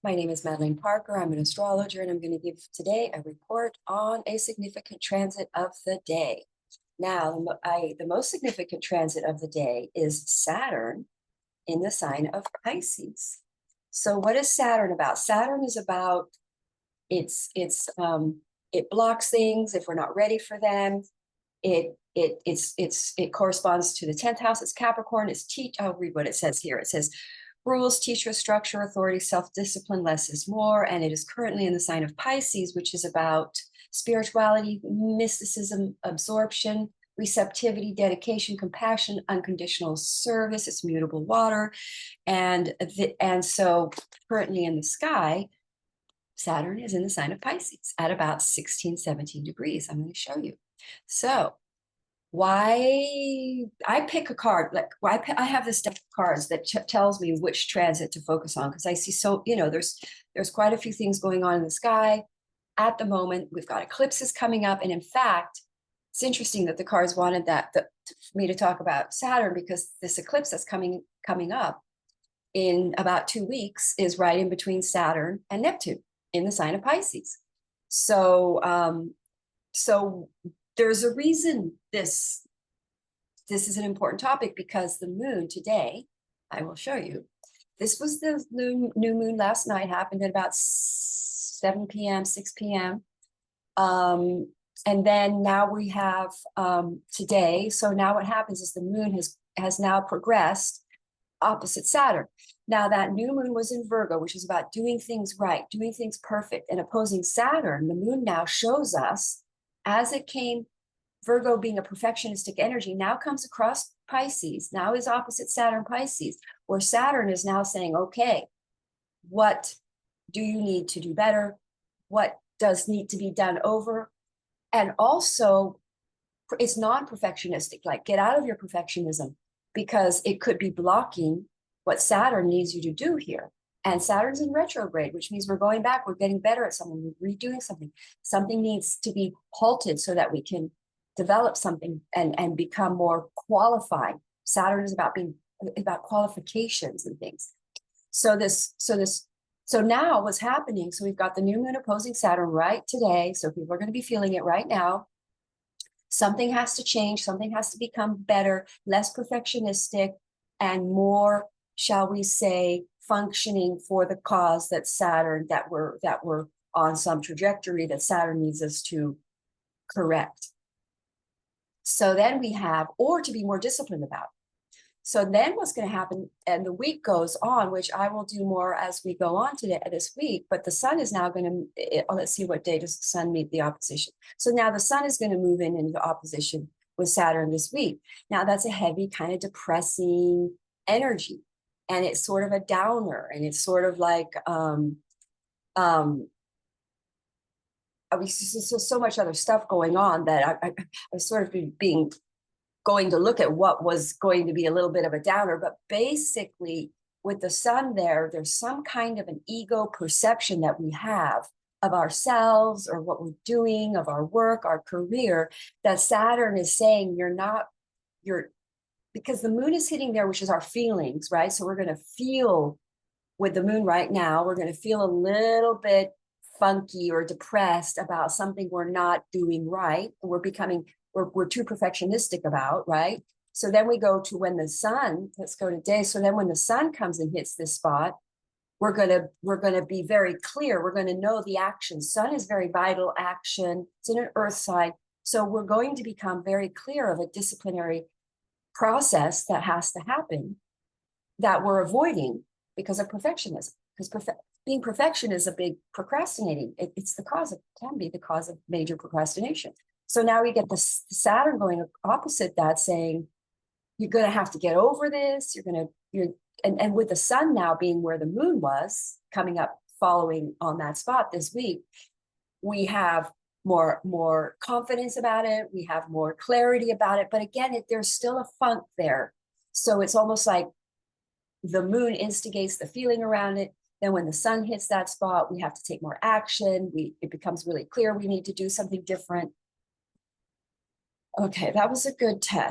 My name is Madeline Parker. I'm an astrologer, and I'm going to give today a report on a significant transit of the day. Now, the most significant transit of the day is Saturn in the sign of Pisces. So, what is Saturn about? Saturn is about it blocks things if we're not ready for them. It corresponds to the 10th house. It's Capricorn. I'll read what it says here. It says rules, teacher, structure, authority, self-discipline, less is more. And it is currently in the sign of Pisces, which is about spirituality, mysticism, absorption, receptivity, dedication, compassion, unconditional service. It's mutable water. And so currently in the sky, Saturn is in the sign of Pisces at about 16, 17 degrees. I'm going to show you. So why I pick a card, like I have this deck of cards that tells me which transit to focus on, because I see there's quite a few things going on in the sky at the moment. We've got eclipses coming up, and in fact, it's interesting that the cards wanted for me to talk about Saturn, because this eclipse that's coming up in about 2 weeks is right in between Saturn and Neptune in the sign of Pisces. So there's a reason this is an important topic, because the moon today, I will show you, this was the new moon last night, happened at about 7 p.m., 6 p.m. And then now we have today. So now what happens is the moon has now progressed opposite Saturn. Now that new moon was in Virgo, which is about doing things right, doing things perfect, and opposing Saturn. The moon now shows us, as it came, Virgo being a perfectionistic energy, now comes across Pisces, now is opposite Saturn Pisces, where Saturn is now saying, okay, what do you need to do better? What does need to be done over? And also, it's non-perfectionistic, like get out of your perfectionism, because it could be blocking what Saturn needs you to do here. And Saturn's in retrograde, which means we're going back, we're getting better at something, we're redoing something. Something needs to be halted so that we can develop something and become more qualified. Saturn is about qualifications and things. So now what's happening, so we've got the new moon opposing Saturn right today. So people are going to be feeling it right now. Something has to change, something has to become better, less perfectionistic, and more, shall we say, functioning for the cause that Saturn, that we're on some trajectory that Saturn needs us to correct. So then we have, or to be more disciplined about. So then what's going to happen, and the week goes on, which I will do more as we go on today, this week, but the sun is now going to, let's see, what day does the sun meet the opposition? So now the sun is going to move into opposition with Saturn this week. Now that's a heavy, kind of depressing energy, and it's sort of a downer, and it's sort of like, so much other stuff going on that I was sort of going to look at what was going to be a little bit of a downer. But basically, with the sun there's some kind of an ego perception that we have of ourselves or what we're doing, of our work, our career, that Saturn is saying because the moon is hitting there, which is our feelings, right? So we're going to feel with the moon right now, we're going to feel a little bit funky or depressed about something we're not doing right. We're too perfectionistic about, right? So then we go to when the sun, let's go today. So then when the sun comes and hits this spot, we're gonna be very clear. We're gonna know the action. Sun is very vital action. It's in an earth sign. So we're going to become very clear of a disciplinary process that has to happen that we're avoiding because of perfectionism. Because being perfection is a big procrastinating. Can be the cause of major procrastination. So now we get the Saturn going opposite that, saying you're going to have to get over this. And with the sun now being where the moon was coming up, following on that spot this week, we have more confidence about it. We have more clarity about it. But again, there's still a funk there. So it's almost like the moon instigates the feeling around it. Then when the sun hits that spot, we have to take more action. It becomes really clear we need to do something different. Okay, that was a good test.